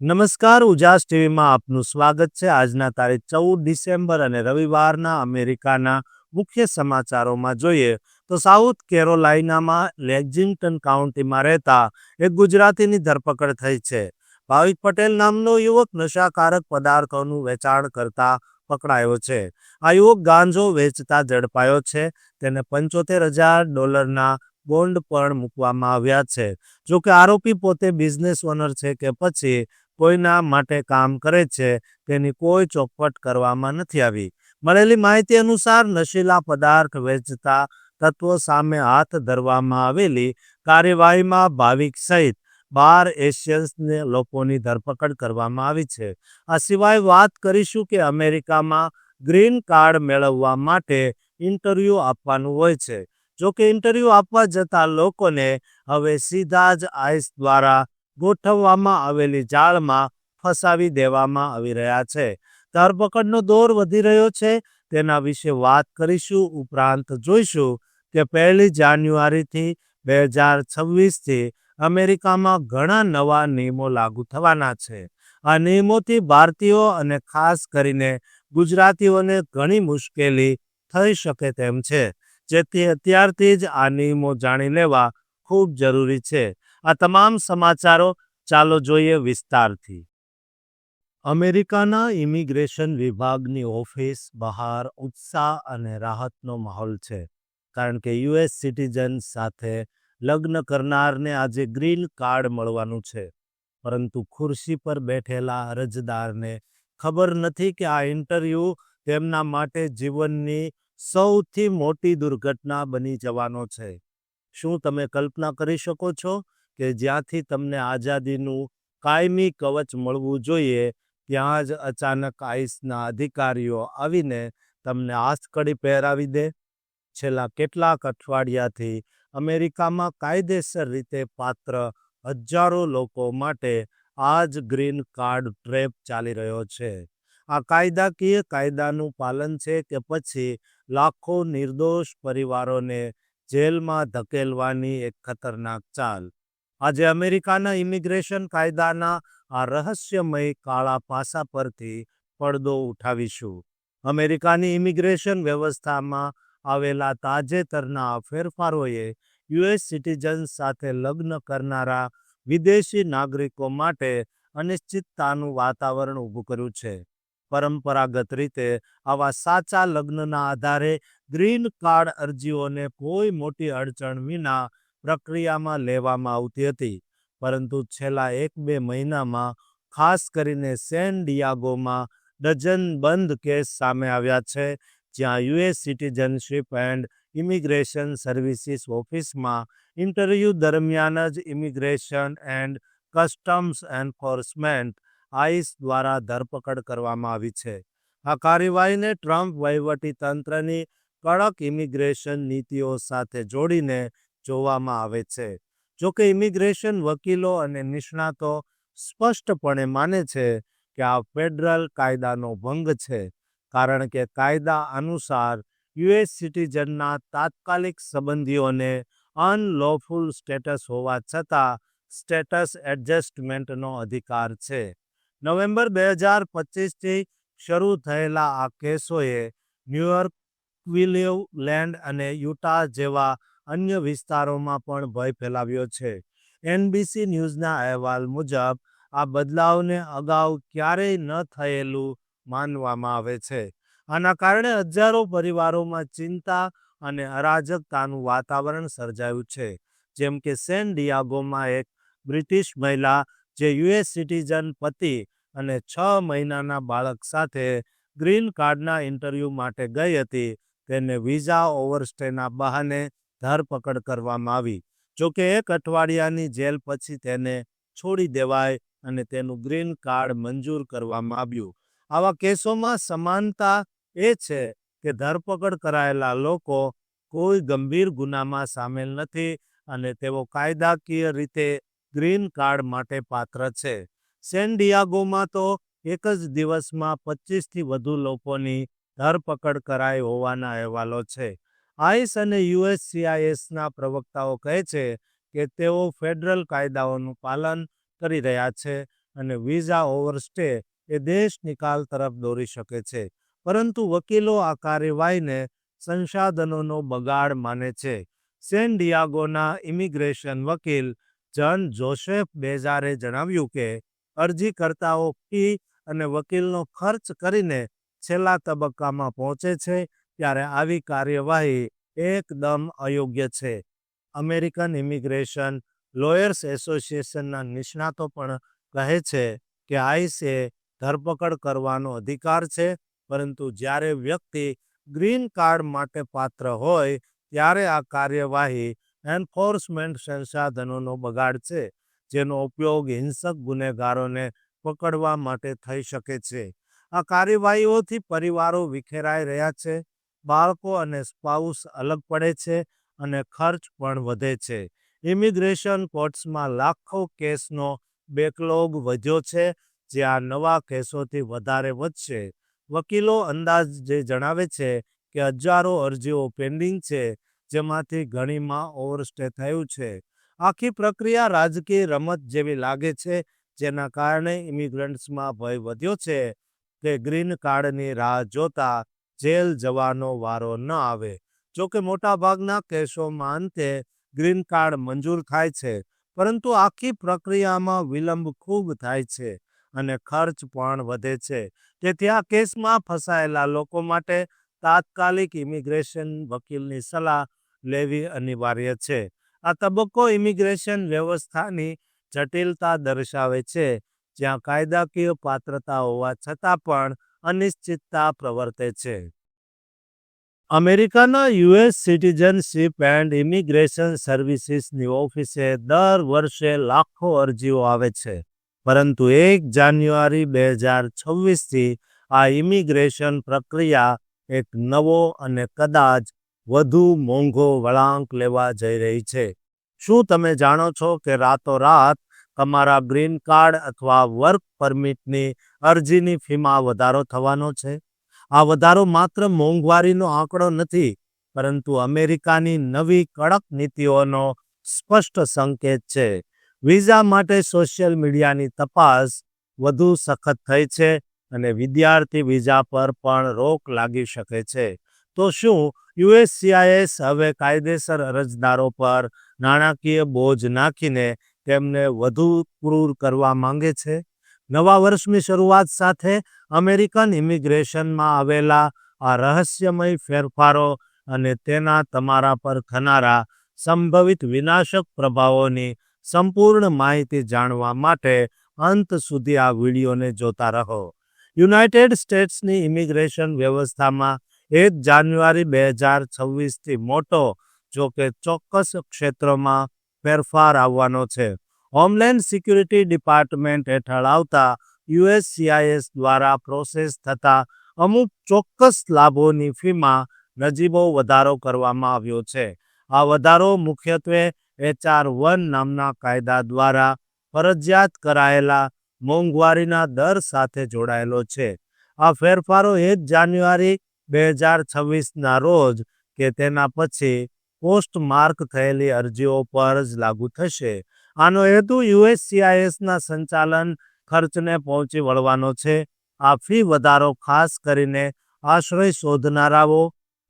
નમસ્કાર, ઉજાસ ટીવીમાં આપનું સ્વાગત છે। આજના તારીખ 14 ડિસેમ્બર અને રવિવારના અમેરિકાના મુખ્ય સમાચારોમાં જોઈએ તો સાઉથ કેરોલાઇનામાં લેક્ઝિંગ્ટન કાઉન્ટીમાં રહેતા એક ગુજરાતીની ધરપકડ થઈ છે। ભાવિક પટેલ નામનો યુવક નશાકારક પદાર્થોનું વેચાણ કરતા પકડાયો છે। આ યુવક ગાંજો વેચતા ઝડપાયો છે। તેને $75,000 બોન્ડ પણ મૂકવામાં આવ્યા છે। જોકે આરોપી પોતે બિઝનેસ ઓનર છે કે પછી કોઈના માટે કામ કરે છે તેની કોઈ ચોખવટ કરવામાં નથી આવી। મળેલી માહિતી અનુસાર નશીલા પદાર્થ વેચતા તત્વો સામે હાથ ધરવામાં આવેલી કાર્યવાહીમાં ભાવિક સહિત 12 એશિયન લોકોની ધરપકડ કરવામાં આવી છે। આ સિવાય વાત કરીશું કે અમેરિકામાં ગ્રીન કાર્ડ મેળવવા માટે ઇન્ટરવ્યૂ આપવાનું હોય છે। જોકે ઇન્ટરવ્યૂ આપવા જતા લોકોને હવે સીધા જ આઈસ દ્વારા ગોઠવવામાં આવેલી જાળમાં ફસાવી દેવામાં આવી રહ્યા છે। ધરપકડનો દોર વધી રહ્યો છે તેના વિશે વાત કરીશું। ઉપરાંત જોઈશું કે 1 જાન્યુઆરીથી 2026થી અમેરિકામાં ઘણા નવા નિયમો લાગુ થવાના છે। આ નિયમોથી ભારતીયો અને ખાસ કરીને ગુજરાતીઓને ઘણી મુશ્કેલી થઈ શકે તેમ છે, જેથી અત્યારથી જ આ નિયમો જાણી લેવા ખૂબ જરૂરી છે। આ તમામ સમાચારો ચાલો જોઈએ વિસ્તારથી। અમેરિકાના ઇમિગ્રેશન વિભાગની ઓફિસ બહાર ઉત્સાહ અને રાહતનો માહોલ છે, કારણ કે યુએસ સિટીઝન સાથે લગ્ન કરનારને આજે ગ્રીન કાર્ડ મળવાનું છે। પરંતુ ખુરશી પર બેઠેલા અરજદારને ખબર નથી કે આ ઇન્ટરવ્યૂ તેમના માટે જીવનની સૌથી મોટી દુર્ઘટના બની જવાનો છે। શું તમે કલ્પના કરી શકો છો કે જ્યાંથી તમને આઝાદીનું કાયમી કવચ મળવું જોઈએ ત્યાં જ અચાનક આઈસના અધિકારીઓ આવીને તમને હાથકડી પહેરાવી દે? છેલ્લા કેટલાક અઠવાડિયાથી અમેરિકામાં કાયદેસર રીતે પાત્ર હજારો લોકો માટે આ જ ગ્રીન કાર્ડ ટ્રેપ ચાલી રહ્યો છે। આ કાયદાકીય કાયદાનું પાલન છે કે પછી લાખો નિર્દોષ પરિવારોને જેલમાં ધકેલવાની એક ખતરનાક ચાલ? આજે અમેરિકાના ઇમિગ્રેશન કાયદાના આ રહસ્યમય કાળા પાસા પરથી પડદો ઉઠાવીશું। અમેરિકાની ઇમિગ્રેશન વ્યવસ્થામાં આવેલા તાજેતરના આ ફેરફારોએ યુએસ સિટીઝન સાથે લગ્ન કરનારા વિદેશી નાગરિકો માટે અનિશ્ચિતતાનું વાતાવરણ ઊભું કર્યું છે। પરંપરાગત રીતે આવા સાચા લગ્નના આધારે ગ્રીન કાર્ડ અરજીઓને કોઈ મોટી અડચણ વિના પ્રક્રિયામાં લેવામાં આવતી હતી, પરંતુ છેલ્લા 1-2 મહિનામાં ખાસ કરીને સેન ડિયાગોમાં ડઝનબંધ કેસ સામે આવ્યા છે, જ્યાં US citizenship and immigration services ઓફિસમાં ઇન્ટરવ્યૂ દરમિયાન જ immigration and customs enforcement ICE દ્વારા ધરપકડ કરવામાં આવી છે। આ કાર્યવાહીને ટ્રમ્પ વહીવટીતંત્રની કડક ઇમિગ્રેશન નીતિઓ સાથે જોડીને જોવામાં આવે છે। જોકે ઇમિગ્રેશન વકીલો અને નિષ્ણાતો સ્પષ્ટપણે માને છે કે આ ફેડરલ કાયદાનો ભંગ છે, કારણ કે કાયદા અનુસાર યુએસ સિટીઝનના તાત્કાલિક સંબંધીઓને અનલોફુલ સ્ટેટસ હોવા છતાં સ્ટેટસ એડજસ્ટમેન્ટનો અધિકાર છે। નવેમ્બર 2025થી શરૂ થયેલા આ કેસોએ ન્યૂયોર્ક, ક્લિવલેન્ડ અને યુટા જેવા અન્ય વિસ્તારોમાં પણ ભય ફેલાવ્યો છે। એનબીસી ન્યૂઝના અહેવાલ મુજબ આ બદલાવને અગાઉ ક્યારેય ન થયેલું માનવામાં આવે છે। આના કારણે હજારો પરિવારોમાં ચિંતા અને અરાજકતાનું વાતાવરણ સર્જાયું છે। જેમ કે સેન ડિયાગોમાં એક બ્રિટિશ મહિલા જે યુએસ સિટીઝન પતિ અને 6 મહિનાના બાળક સાથે ગ્રીન કાર્ડના ઇન્ટરવ્યૂ માટે ગઈ હતી, તેને વિઝા ઓવરસ્ટેના બહાને ધરપકડ કરવામાં આવી। જોકે 1 અઠવાડિયાની જેલ પછી તેને છોડી દેવાઈ અને તેનું ગ્રીન કાર્ડ મંજૂર કરવામાં આવ્યું। આવા કેસોમાં સમાનતા એ છે કે ધરપકડ કરાયેલા લોકો કોઈ ગંભીર ગુનામાં સામેલ નથી અને તેઓ કાયદાકીય રીતે ગ્રીન કાર્ડ માટે પાત્ર છે। સેન ડિયાગોમાં તો એક જ દિવસમાં 25થી વધુ લોકોની ધરપકડ કરાઈ હોવાના અહેવાલો છે। આઈસ અને યુએસસીઆઈએસના પ્રવક્તાઓ કહે છે કે તેઓ ફેડરલ કાયદાઓનું પાલન કરી રહ્યા છે અને વિઝા ઓવરસ્ટે એ દેશ નિકાલ તરફ દોરી શકે છે. પરંતુ વકીલો આ કાર્યવાહીને સંસાધનોનો બગાડ માને છે. સેન ડિયાગોના ઇમિગ્રેશન વકીલ જન જોસેફ બેઝારે જણાવ્યું કે અરજીકર્તાઓ ફી અને વકીલનો ખર્ચ કરીને છેલ્લા તબક્કામાં પહોંચે છે ત્યારે આવી કાર્યવાહી એકદમ અયોગ્ય છે. અમેરિકન ઇમિગ્રેશન લોયર્સ એસોસિએશનના નિષ્ણાતો પણ કહે છે કે આઈસે ધરપકડ કરવાનો અધિકાર છે, પરંતુ જ્યારે વ્યક્તિ ગ્રીન કાર્ડ માટે પાત્ર હોય ત્યારે આ કાર્યવાહી એન્ફોર્સમેન્ટ સંસાધનોનો બગાડ છે, જેનો ઉપયોગ હિંસક ગુનેગારોને પકડવા માટે થઈ શકે છે. આ કાર્યવાહીઓથી પરિવારો વિખેરાઈ રહ્યા છે, બાળકો અને સ્પાઉસ અલગ પડે છે અને ખર્ચ પણ વધે છે. ઇમિગ્રેશન કોર્ટ્સમાં લાખો કેસનો બેકલોગ વધ્યો છે, જે આ નવા કેસોથી વધારે વધશે. વકીલો અંદાજે જણાવે છે કે હજારો અરજીઓ પેન્ડિંગ છે, જેમાંથી ઘણીમાં ઓવરસ્ટે થયું છે. આખી પ્રક્રિયા રાજકીય રમત જેવી લાગે છે, જેના કારણે ઇમિગ્રન્ટ્સમાં ભય વધ્યો છે કે ગ્રીન કાર્ડની રાહ જોતા જેલ જવાનો વારો ન આવે. જોકે મોટાભાગના કેસોમાં અંતે ગ્રીન કાર્ડ મંજૂર થાય છે, પરંતુ આખી પ્રક્રિયામાં વિલંબ ખૂબ થાય છે અને ખર્ચ પણ વધે છે. તેથી આ કેસમાં ફસાયેલા લોકો માટે તાત્કાલિક ઇમિગ્રેશન વકીલની સલાહ લેવી અનિવાર્ય છે. આ તબક્કો ઇમિગ્રેશન વ્યવસ્થાની જટિલતા દર્શાવે છે, જ્યાં કાયદાકીય પાત્રતા હોવા છતાં પણ અનિશ્ચિતતા પ્રવર્તે છે. અમેરિકાના યુએસ સિટીઝનશીપ એન્ડ ઇમિગ્રેશન સર્વિસીસની ઓફિસે દર વર્ષે લાખો અરજીઓ આવે છે, પરંતુ 1 જાન્યુઆરી 2026થી આ ઇમિગ્રેશન પ્રક્રિયા એક નવો અને કદાચ વધુ મોંઘો વળાંક લેવા જઈ રહી છે. શું તમે જાણો છો કે રાતોરાત તમારા ગ્રીન કાર્ડ અથવા વર્ક પરમિટની અરજીની ફીમાં વધારો થવાનો છે? આ વધારો માત્ર મોંઘવારીનો આંકડો નથી, પરંતુ અમેરિકાની નવી કડક નીતિઓનો સ્પષ્ટ સંકેત છે. વિઝા માટે સોશિયલ મીડિયાની તપાસ વધુ સખત થઈ છે અને વિદ્યાર્થી વિઝા પર પણ રોક લાગી શકે છે. તો શું યુએસસીઆઈએસ હવે કાયદેસર અરજદારો પર નાણાકીય બોજ નાખીને તેમને વધુ ક્રૂર કરવા માંગે છે? નવા વર્ષની શરૂઆત સાથે અમેરિકન ઇમિગ્રેશનમાં આવેલા આ રહસ્યમય ફેરફારો અને તેના તમારા પર થનારા સંભવિત વિનાશક પ્રભાવોની સંપૂર્ણ માહિતી જાણવા માટે અંત સુધી આ વિડીયોને જોતા રહો. યુનાઇટેડ સ્ટેટ્સની ઇમિગ્રેશન વ્યવસ્થામાં 1 જાન્યુઆરી 2026થી મોટો, જો કે ચોક્કસ ક્ષેત્રોમાં ફેરફાર આવવાનો છે. હોમલેન્ડ સિક્યુરિટી ડિપાર્ટમેન્ટ હેઠળ આવતા યુએસસીઆઈએસ દ્વારા પ્રોસેસ થતા અમુક ચોક્કસ લાભોની ફીમાં નજીવો વધારો કરવામાં આવ્યો છે. આ વધારો મુખ્યત્વે HR-1 નામના કાયદા દ્વારા ફરજિયાત કરાયેલા મોંઘવારીના દર સાથે જોડાયેલો છે. આ ફેરફારો 1 જાન્યુઆરી 2026ના રોજ કે તેના પછી પોસ્ટમાર્ક થયેલી અરજીઓ પર જ લાગુ થશે. આનો હેતુ યુએસસીઆઈએસના સંચાલન ખર્ચને પહોંચી વળવાનો છે. આ ફી વધારો ખાસ કરીને આશ્રય શોધનારાઓ,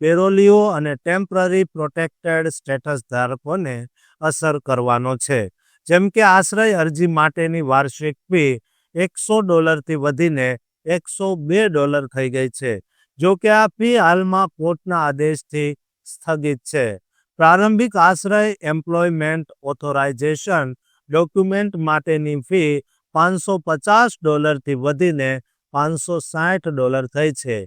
પેરોલીઓ અને ટેમ્પરરી પ્રોટેક્ટેડ સ્ટેટસ ધારકોને અસર કરવાનો છે. જેમ કે આશ્રય અરજી માટેની વાર્ષિક ફી $100થી વધીને $102 થઈ ગઈ છે. જો કે આ ફી હાલમાં કોર્ટના આદેશથી સ્થગિત છે. પ્રારંભિક આશ્રય એમ્પ્લોયમેન્ટ ઓથોરાઇઝેશન ડોક્યુમેન્ટ માટેની ફી $550થી વધીને $560 થઈ છે.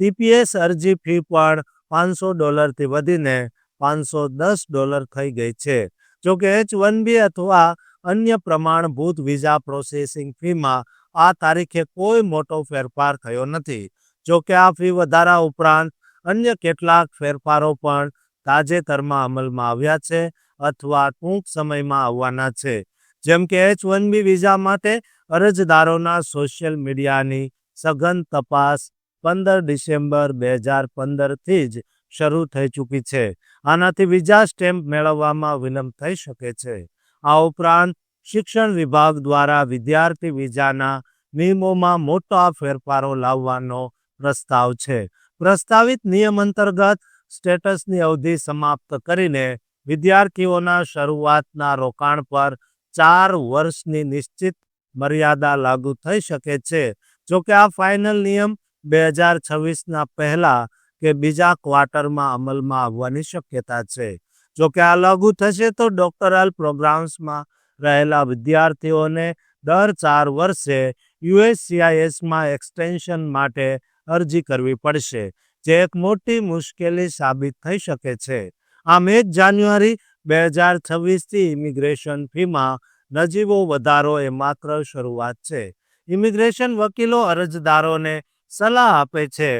ટીપીએસ અરજી ફી પણ $500થી વધીને $510 થઈ ગઈ છે. જો કે H-1B અથવા અન્ય પ્રમાણભૂત વિઝા પ્રોસેસિંગ ફીમાં આ તારીખે કોઈ મોટો ફેરફાર થયો નથી. જો કે આ ફી વધારા ઉપરાંત અન્ય કેટલાક ફેરફારો પણ તાજેતરમાં અમલમાં આવ્યા છે અથવા ટૂંક સમયમાં આવવાના છે. જેમ કે H-1B વિઝા માટે અરજદારોના સોશિયલ મીડિયાની સઘન તપાસ 15 ડિસેમ્બર 2015થી જ શરૂ થઈ ચૂકી છે. આનાથી વિઝા સ્ટેમ્પ મેળવવામાં વિલંબ થઈ શકે છે. આ ઉપરાંત શિક્ષણ વિભાગ દ્વારા વિદ્યાર્થી વિઝાના નિયમોમાં મોટા ફેરફારો લાવવાનો પ્રસ્તાવ છે. પ્રસ્તાવિત નિયમ અંતર્ગત સ્ટેટસની અવધિ સમાપ્ત કરીને વિદ્યાર્થીઓના શરૂઆતના રોકાણ પર 4 વર્ષની નિશ્ચિત મર્યાદા લાગુ થઈ શકે છે. જોકે આ ફાઇનલ નિયમ 2026ના પહેલા કે બીજા ક્વાર્ટરમાં અમલમાં આવવાની શક્યતા છે. જોકે આ લાગુ થશે તો ડોક્ટરલ પ્રોગ્રામ્સમાં રહેલા વિદ્યાર્થીઓને દર 4 વર્ષે USCISમાં એક્સટેન્શન માટે અરજી કરવી પડશે, જે એક મોટી મુશ્કેલી સાબિત થઈ શકે છે. આમ 1 જાન્યુઆરી 2026થી ઇમિગ્રેશન ફીમાં નજીવો વધારો એ માત્ર શરૂઆત છે. ઇમિગ્રેશન વકીલો અરજદારોને સલાહ આપે છે,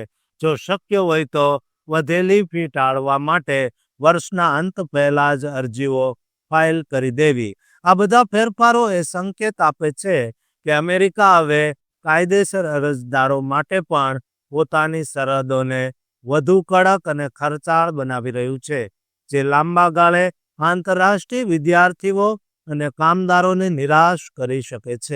જો શક્ય હોય તો વધેલી ફી ટાળવા માટે વર્ષના અંત પહેલા જ અરજીઓ ફાઇલ કરી દેવી. આ બધા ફેરફારો એ સંકેત આપે છે કે અમેરિકા હવે કાયદેસર અરજદારો માટે પણ પોતાની સરહદોને વધુ કડક અને ખર્ચાળ બનાવી રહ્યું છે, જે લાંબા ગાળે આંતરરાષ્ટ્રીય વિદ્યાર્થીઓ અને કામદારોને નિરાશ કરી શકે છે.